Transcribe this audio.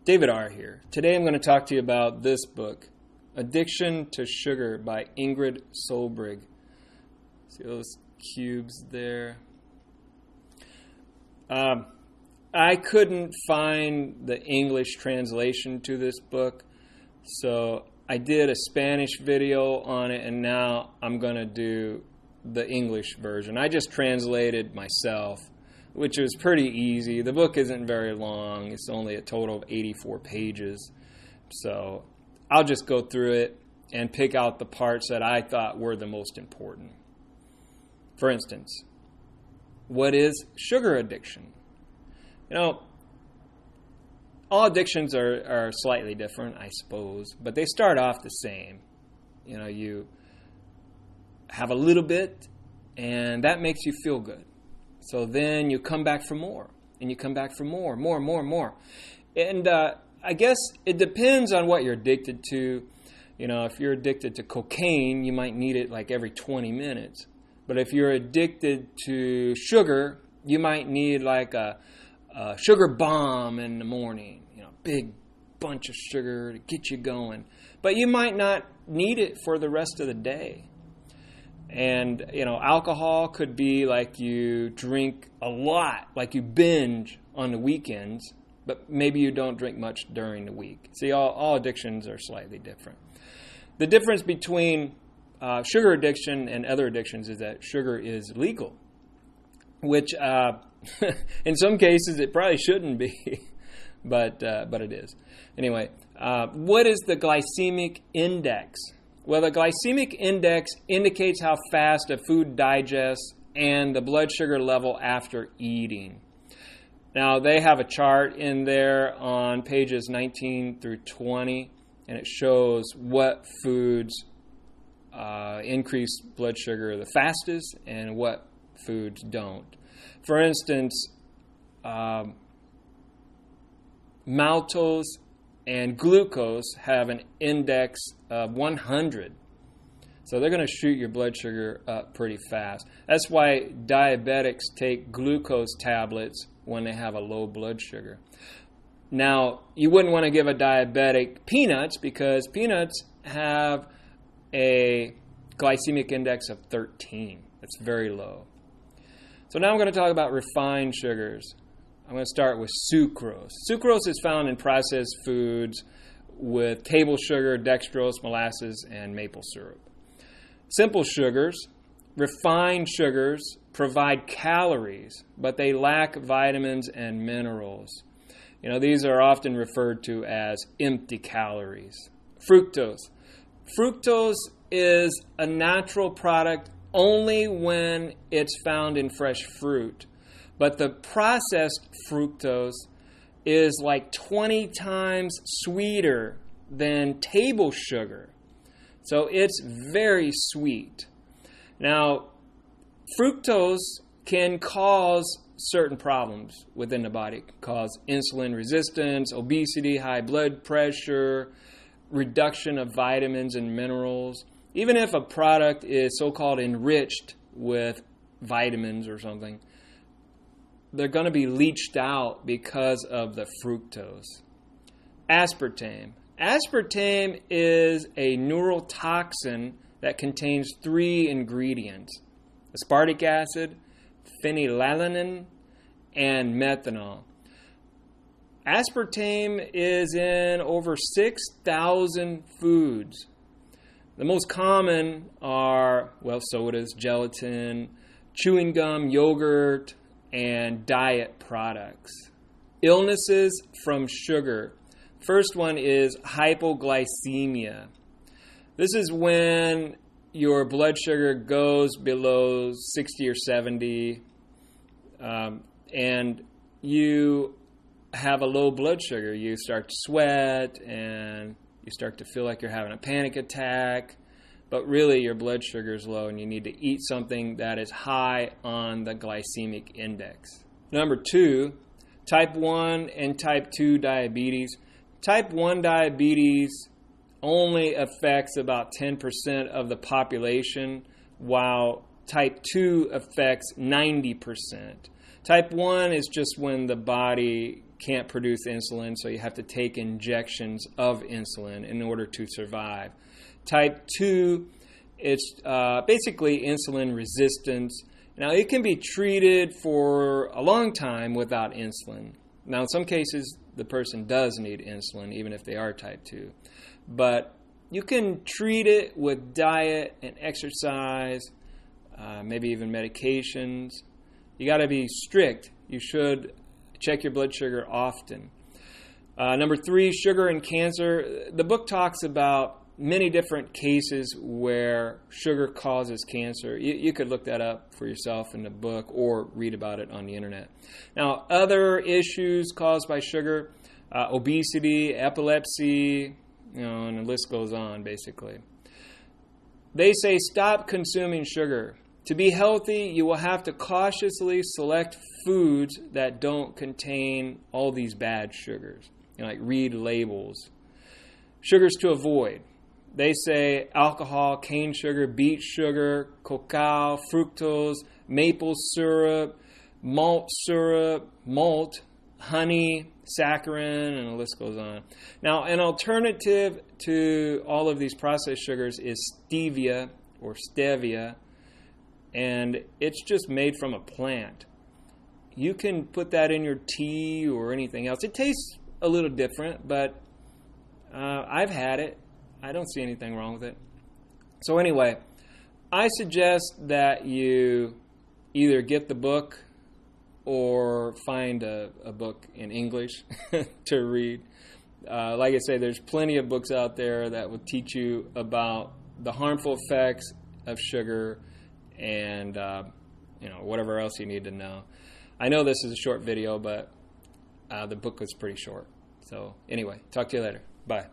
David R. here. Today I'm going to talk to you about this book, Addiction to Sugar by INGRID SOLBRIG. See those cubes there? I couldn't find the English translation to this book, so I did a Spanish video on it, and now I'm going to do the English version. I just translated myself, which was pretty easy. The book isn't very long. It's only a total of 84 pages. So I'll just go through it and pick out the parts that I thought were the most important. For instance, what is sugar addiction? You know, all addictions are slightly different, I suppose, but they start off the same. You know, you have a little bit, and that makes you feel good. So then you come back for more, and you come back for more. And I guess it depends on what you're addicted to. You know, if you're addicted to cocaine, you might need it like every 20 minutes. But if you're addicted to sugar, you might need like a sugar bomb in the morning. You know, big bunch of sugar to get you going. But you might not need it for the rest of the day. And, you know, alcohol could be like you drink a lot, like you binge on the weekends, but maybe you don't drink much during the week. See, all addictions are slightly different. The difference between sugar addiction and other addictions is that sugar is legal, which in some cases it probably shouldn't be, but it is. Anyway, what is the glycemic index? Well, the glycemic index indicates how fast a food digests and the blood sugar level after eating. Now, they have a chart in there on pages 19 through 20, and it shows what foods increase blood sugar the fastest and what foods don't. For instance, maltose and glucose have an index of 100. So they're going to shoot your blood sugar up pretty fast. That's why diabetics take glucose tablets when they have a low blood sugar. Now, you wouldn't want to give a diabetic peanuts because peanuts have a glycemic index of 13. That's very low. So now I'm going to talk about refined sugars. I'm going to start with sucrose. Sucrose is found in processed foods with table sugar, dextrose, molasses, and maple syrup. Simple sugars, refined sugars, provide calories, but they lack vitamins and minerals. You know, these are often referred to as empty calories. Fructose. Fructose is a natural product only when it's found in fresh fruit. But the processed fructose is like 20 times sweeter than table sugar. So it's very sweet. Now, fructose can cause certain problems within the body. It can cause insulin resistance, obesity, high blood pressure, reduction of vitamins and minerals. Even if a product is so-called enriched with vitamins or something, they're going to be leached out because of the fructose. Aspartame. Aspartame is a neurotoxin that contains 3 ingredients: aspartic acid, phenylalanine, and methanol. Aspartame is in over 6,000 foods. The most common are, well, sodas, gelatin, chewing gum, yogurt, and diet products. Illnesses from sugar. First one is hypoglycemia. This is when your blood sugar goes below 60 or 70, and you have a low blood sugar. You start to sweat, and you start to feel like you're having a panic attack. But really, your blood sugar is low, and you need to eat something that is high on the glycemic index. Number 2, type 1 and type 2 diabetes. Type 1 diabetes only affects about 10% of the population, while type 2 affects 90%. Type 1 is just when the body can't produce insulin, so you have to take injections of insulin in order to survive. Type 2, it's basically insulin resistance. Now, it can be treated for a long time without insulin. Now, in some cases, the person does need insulin, even if they are type 2. But you can treat it with diet and exercise, maybe even medications. You got to be strict. You should check your blood sugar often. Number 3, sugar and cancer. The book talks about many different cases where sugar causes cancer. You could look that up for yourself in the book or read about it on the internet. Now, other issues caused by sugar, obesity, epilepsy, and the list goes on, basically. They say stop consuming sugar. To be healthy, you will have to cautiously select foods that don't contain all these bad sugars. Like read labels. Sugars to avoid. They say alcohol, cane sugar, beet sugar, cacao, fructose, maple syrup, malt, honey, saccharin, and the list goes on. Now, an alternative to all of these processed sugars is stevia or stevia, and it's just made from a plant. You can put that in your tea or anything else. It tastes a little different, but I've had it. I don't see anything wrong with it. So anyway, I suggest that you either get the book or find a book in English to read. Like I say, there's plenty of books out there that will teach you about the harmful effects of sugar and whatever else you need to know. I know this is a short video, but the book was pretty short. So anyway, talk to you later. Bye.